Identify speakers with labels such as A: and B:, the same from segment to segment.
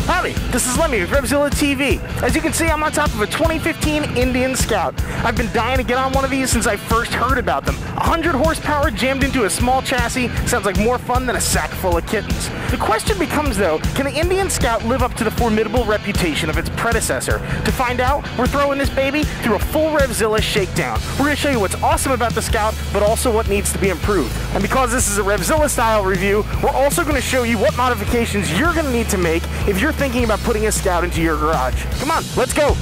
A: Howdy, this is Lemmy with Revzilla TV. As you can see, I'm on top of a 2015 Indian Scout. I've been dying to get on one of these since I first heard about them. 100 horsepower jammed into a small chassis sounds like more fun than a sack full of kittens. The question becomes though, can the Indian Scout live up to the formidable reputation of its predecessor? To find out, we're throwing this baby through a full Revzilla shakedown. We're going to show you what's awesome about the Scout, but also what needs to be improved. And because this is a Revzilla style review, we're also going to show you what modifications you're going to need to make if you're thinking about putting a Scout into your garage. Come on, let's go.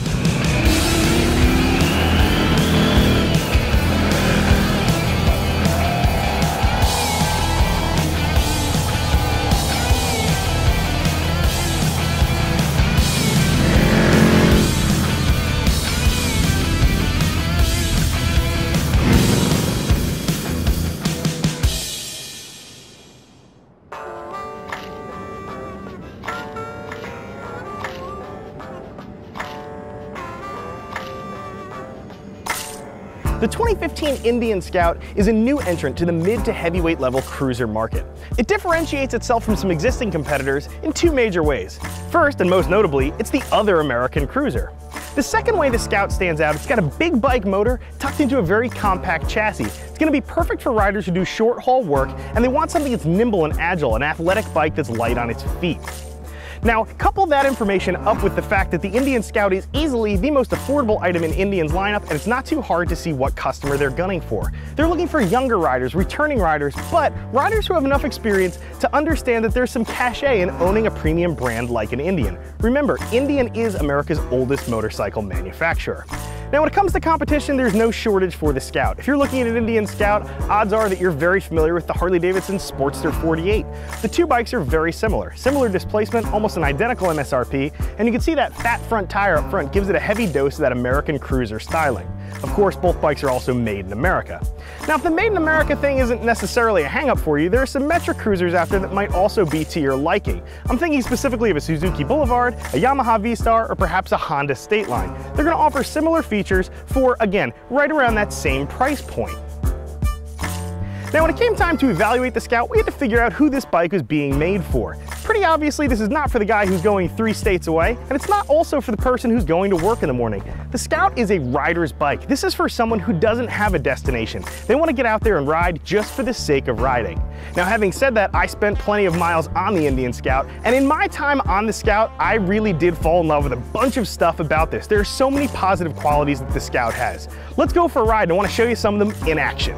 A: The 2015 Indian Scout is a new entrant to the mid to heavyweight level cruiser market. It differentiates itself from some existing competitors in two major ways. First, and most notably, it's the other American cruiser. The second way the Scout stands out, it's got a big bike motor tucked into a very compact chassis. It's going to be perfect for riders who do short haul work and they want something that's nimble and agile, an athletic bike that's light on its feet. Now, couple that information up with the fact that the Indian Scout is easily the most affordable item in Indian's lineup, and it's not too hard to see what customer they're gunning for. They're looking for younger riders, returning riders, but riders who have enough experience to understand that there's some cachet in owning a premium brand like an Indian. Remember, Indian is America's oldest motorcycle manufacturer. Now, when it comes to competition, there's no shortage for the Scout. If you're looking at an Indian Scout, odds are that you're very familiar with the Harley-Davidson Sportster 48. The two bikes are very similar. Similar displacement, almost an identical MSRP, and you can see that fat front tire up front gives it a heavy dose of that American cruiser styling. Of course, both bikes are also made in America. Now, if the made in America thing isn't necessarily a hang-up for you, there are some metric cruisers out there that might also be to your liking. I'm thinking specifically of a Suzuki Boulevard, a Yamaha V-Star, or perhaps a Honda Stateline. They're going to offer similar features for, again, right around that same price point. Now, when it came time to evaluate the Scout, we had to figure out who this bike was being made for. Pretty obviously, this is not for the guy who's going 3 states away, and it's not also for the person who's going to work in the morning. The Scout is a rider's bike. This is for someone who doesn't have a destination. They want to get out there and ride just for the sake of riding. Now, having said that, I spent plenty of miles on the Indian Scout, and in my time on the Scout, I really did fall in love with a bunch of stuff about this. There are so many positive qualities that the Scout has. Let's go for a ride, and I want to show you some of them in action.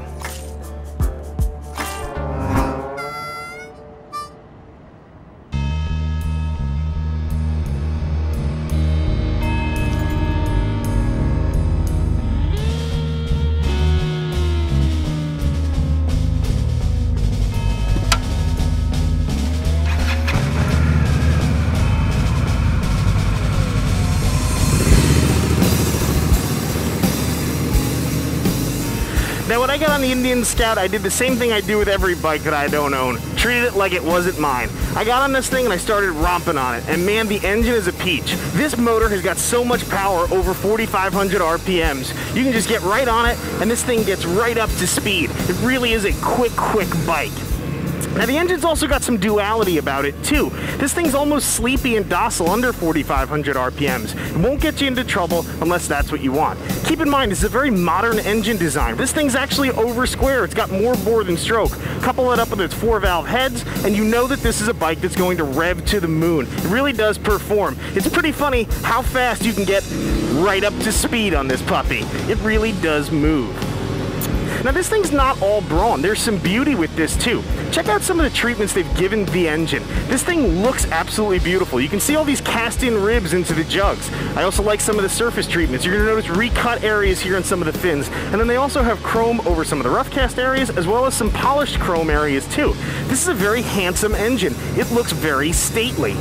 A: Now, when I got on the Indian Scout, I did the same thing I do with every bike that I don't own. Treated it like it wasn't mine. I got on this thing and I started romping on it, and man, the engine is a peach. This motor has got so much power, over 4,500 RPMs. You can just get right on it, and this thing gets right up to speed. It really is a quick bike. Now, the engine's also got some duality about it too. This thing's almost sleepy and docile under 4,500 RPMs. It won't get you into trouble unless that's what you want. Keep in mind, this is a very modern engine design. This thing's actually over square. It's got more bore than stroke. Couple it up with its 4-valve heads, and you know that this is a bike that's going to rev to the moon. It really does perform. It's pretty funny how fast you can get right up to speed on this puppy. It really does move. Now, this thing's not all brawn. There's some beauty with this too. Check out some of the treatments they've given the engine. This thing looks absolutely beautiful. You can see all these cast-in ribs into the jugs. I also like some of the surface treatments. You're gonna notice recut areas here on some of the fins, and then they also have chrome over some of the rough cast areas, as well as some polished chrome areas too. This is a very handsome engine. It looks very stately.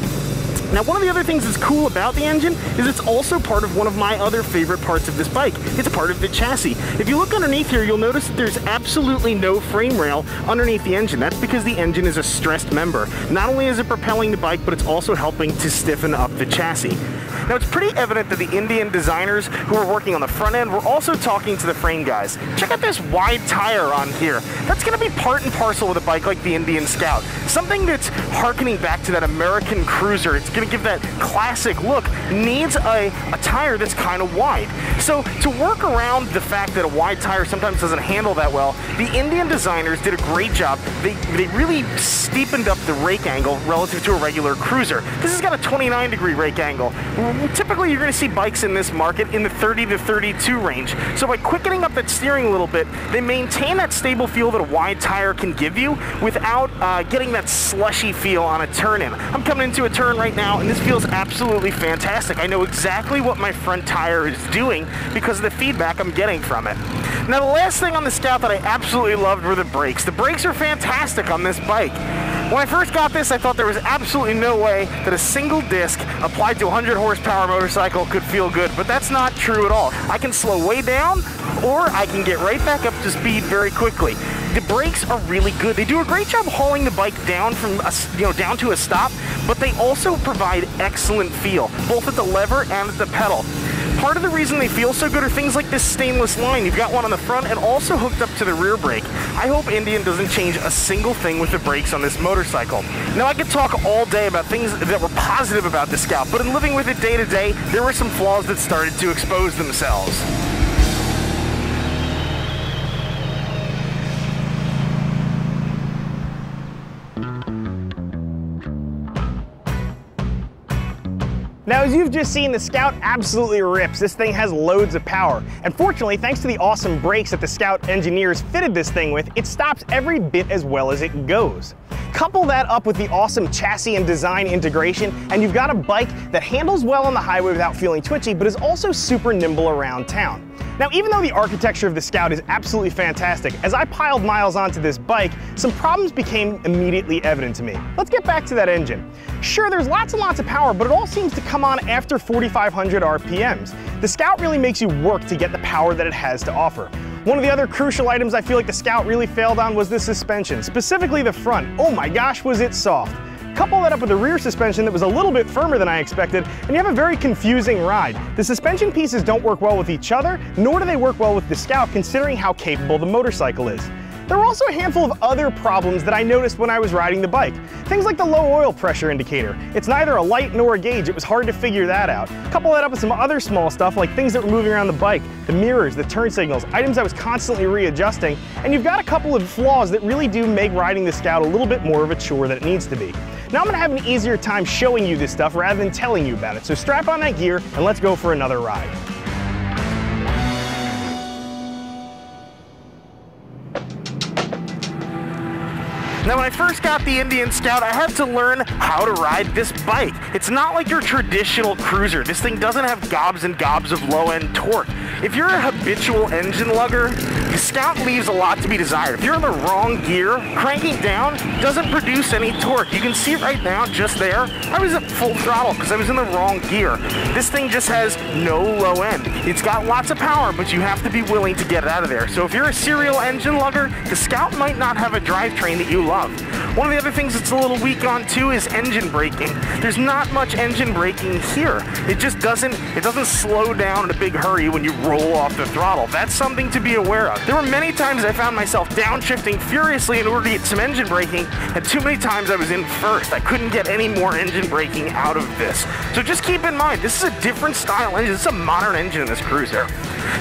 A: Now, one of the other things that's cool about the engine is it's also part of one of my other favorite parts of this bike. It's part of the chassis. If you look underneath here, you'll notice that there's absolutely no frame rail underneath the engine. That's because the engine is a stressed member. Not only is it propelling the bike, but it's also helping to stiffen up the chassis. Now, it's pretty evident that the Indian designers who are working on the front end were also talking to the frame guys. Check out this wide tire on here. That's going to be part and parcel with a bike like the Indian Scout. Something that's harkening back to that American cruiser. It's going to give that classic look. Needs a tire that's kind of wide. So to work around the fact that a wide tire sometimes doesn't handle that well, the Indian designers did a great job. They really steepened up the rake angle relative to a regular cruiser. This has got a 29-degree rake angle. Typically, you're going to see bikes in this market in the 30 to 32 range. So by quickening up that steering a little bit, they maintain that stable feel that a wide tire can give you without getting that slushy feel on a turn-in. I'm coming into a turn right now, and this feels absolutely fantastic. I know exactly what my front tire is doing because of the feedback I'm getting from it. Now, the last thing on the Scout that I absolutely loved were the brakes. The brakes are fantastic on this bike. When I first got this, I thought there was absolutely no way that a single disc applied to a 100 horsepower motorcycle could feel good, but that's not true at all. I can slow way down, or I can get right back up to speed very quickly. The brakes are really good. They do a great job hauling the bike down from down to a stop, but they also provide excellent feel, both at the lever and at the pedal. Part of the reason they feel so good are things like this stainless line. You've got one on the front and also hooked up to the rear brake. I hope Indian doesn't change a single thing with the brakes on this motorcycle. Now, I could talk all day about things that were positive about the Scout, but in living with it day to day, there were some flaws that started to expose themselves. Now, as you've just seen, the Scout absolutely rips. This thing has loads of power. And fortunately, thanks to the awesome brakes that the Scout engineers fitted this thing with, it stops every bit as well as it goes. Couple that up with the awesome chassis and design integration, and you've got a bike that handles well on the highway without feeling twitchy, but is also super nimble around town. Now, even though the architecture of the Scout is absolutely fantastic, as I piled miles onto this bike, some problems became immediately evident to me. Let's get back to that engine. Sure, there's lots and lots of power, but it all seems to come on after 4,500 RPMs. The Scout really makes you work to get the power that it has to offer. One of the other crucial items I feel like the Scout really failed on was the suspension, specifically the front. Oh my gosh, was it soft. Couple that up with a rear suspension that was a little bit firmer than I expected, and you have a very confusing ride. The suspension pieces don't work well with each other, nor do they work well with the Scout, considering how capable the motorcycle is. There were also a handful of other problems that I noticed when I was riding the bike. Things like the low oil pressure indicator. It's neither a light nor a gauge. It was hard to figure that out. Couple that up with some other small stuff like things that were moving around the bike, the mirrors, the turn signals, items I was constantly readjusting, and you've got a couple of flaws that really do make riding the Scout a little bit more of a chore than it needs to be. Now I'm gonna have an easier time showing you this stuff rather than telling you about it, so strap on that gear and let's go for another ride. Now, when I first got the Indian Scout, I had to learn how to ride this bike. It's not like your traditional cruiser. This thing doesn't have gobs and gobs of low-end torque. If you're a habitual engine lugger, the Scout leaves a lot to be desired. If you're in the wrong gear, cranking down doesn't produce any torque. You can see it right now, just there. I was at full throttle because I was in the wrong gear. This thing just has no low end. It's got lots of power, but you have to be willing to get it out of there. So if you're a serial engine lugger, the Scout might not have a drivetrain that you love. One of the other things it's a little weak on too is engine braking. There's not much engine braking here. It just doesn't slow down in a big hurry when you roll off the throttle. That's something to be aware of. There were many times I found myself downshifting furiously in order to get some engine braking, and too many times I was in first. I couldn't get any more engine braking out of this. So just keep in mind, this is a different style engine. This is a modern engine in this cruiser.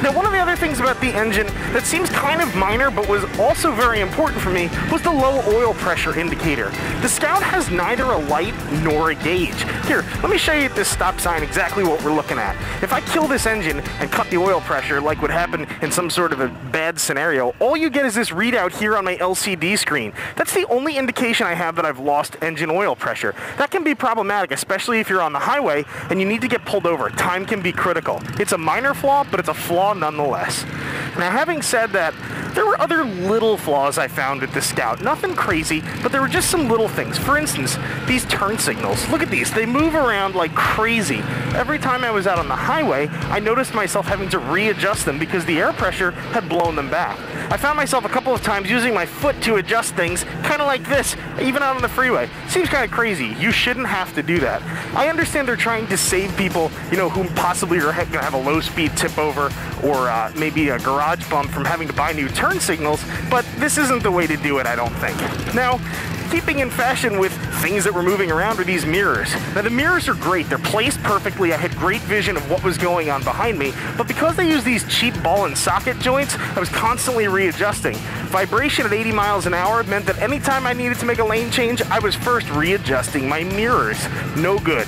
A: Now, one of the other things about the engine that seems kind of minor but was also very important for me was the low oil pressure indicator. The Scout has neither a light nor a gauge. Here, let me show you at this stop sign exactly what we're looking at. If I kill this engine and cut the oil pressure like would happen in some sort of a bad scenario, all you get is this readout here on my LCD screen. That's the only indication I have that I've lost engine oil pressure. That can be problematic, especially if you're on the highway and you need to get pulled over. Time can be critical. It's a minor flaw, but it's a flaw nonetheless. Now, having said that, there were other little flaws I found with the Scout. Nothing crazy, but there were just some little things. For instance, these turn signals. Look at these. They move around like crazy. Every time I was out on the highway, I noticed myself having to readjust them because the air pressure had blown them back. I found myself a couple of times using my foot to adjust things, kind of like this, even out on the freeway. Seems kind of crazy. You shouldn't have to do that. I understand they're trying to save people, you know, who possibly are going to have a low-speed tip over or maybe a garage bump from having to buy new turn signals, but this isn't the way to do it, I don't think. Now, keeping in fashion with things that were moving around are these mirrors. Now the mirrors are great, they're placed perfectly, I had great vision of what was going on behind me, but because they use these cheap ball and socket joints, I was constantly readjusting. Vibration at 80 miles an hour meant that anytime I needed to make a lane change, I was first readjusting my mirrors. No good.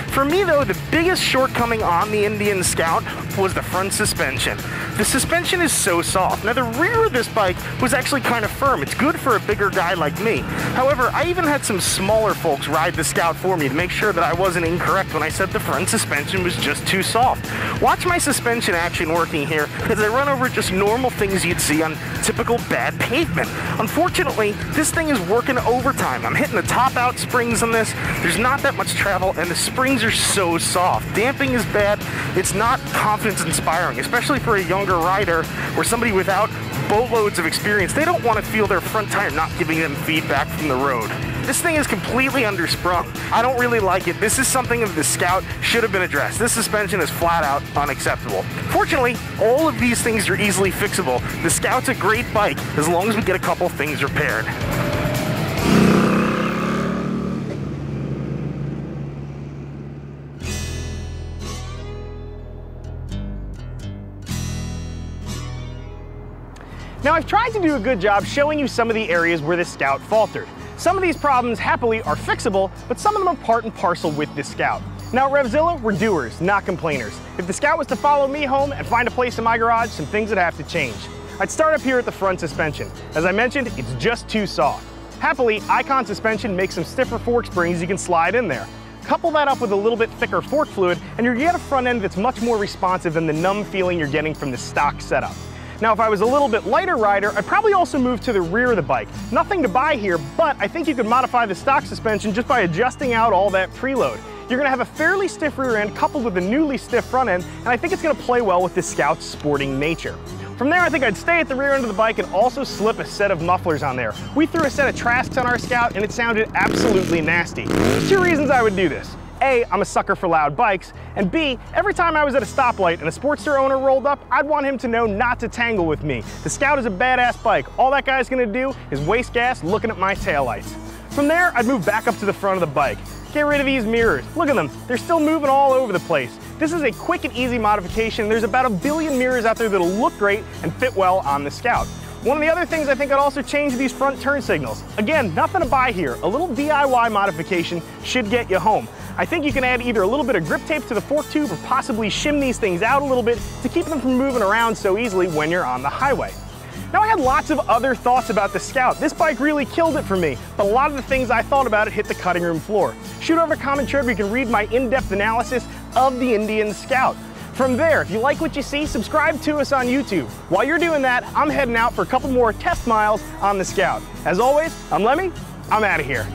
A: For me though, the biggest shortcoming on the Indian Scout was the front suspension. The suspension is so soft. Now the rear of this bike was actually kind of firm. It's good for a bigger guy like me. However, I even had some smaller folks ride the Scout for me to make sure that I wasn't incorrect when I said the front suspension was just too soft. Watch my suspension action working here as I run over just normal things you'd see on typical bad pavement. Unfortunately, this thing is working overtime. I'm hitting the top out springs on this. There's not that much travel and the springs are so soft. Damping is bad. It's not confidence inspiring, especially for a younger rider or somebody without boatloads of experience. They don't want to feel their front tire not giving them feedback from the road. This thing is completely undersprung. I don't really like it. This is something that the Scout should have been addressed. This suspension is flat out unacceptable. Fortunately, all of these things are easily fixable. The Scout's a great bike as long as we get a couple things repaired. Now I've tried to do a good job showing you some of the areas where the Scout faltered. Some of these problems happily are fixable, but some of them are part and parcel with the Scout. Now at RevZilla, we're doers, not complainers. If the Scout was to follow me home and find a place in my garage, some things would have to change. I'd start up here at the front suspension. As I mentioned, it's just too soft. Happily, Icon suspension makes some stiffer fork springs you can slide in there. Couple that up with a little bit thicker fork fluid, and you're gonna get a front end that's much more responsive than the numb feeling you're getting from the stock setup. Now, if I was a little bit lighter rider, I'd probably also move to the rear of the bike. Nothing to buy here, but I think you could modify the stock suspension just by adjusting out all that preload. You're gonna have a fairly stiff rear end coupled with a newly stiff front end, and I think it's gonna play well with the Scout's sporting nature. From there, I think I'd stay at the rear end of the bike and also slip a set of mufflers on there. We threw a set of Trasks on our Scout and it sounded absolutely nasty. There's two reasons I would do this. A, I'm a sucker for loud bikes, and B, every time I was at a stoplight and a Sportster owner rolled up, I'd want him to know not to tangle with me. The Scout is a badass bike. All that guy's gonna do is waste gas looking at my taillights. From there, I'd move back up to the front of the bike. Get rid of these mirrors. Look at them, they're still moving all over the place. This is a quick and easy modification. There's about 1 billion mirrors out there that'll look great and fit well on the Scout. One of the other things I think I'd also change are these front turn signals. Again, nothing to buy here. A little DIY modification should get you home. I think you can add either a little bit of grip tape to the fork tube or possibly shim these things out a little bit to keep them from moving around so easily when you're on the highway. Now I had lots of other thoughts about the Scout. This bike really killed it for me, but a lot of the things I thought about it hit the cutting room floor. Shoot over to Commentary where you can read my in-depth analysis of the Indian Scout. From there, if you like what you see, subscribe to us on YouTube. While you're doing that, I'm heading out for a couple more test miles on the Scout. As always, I'm Lemmy, I'm out of here.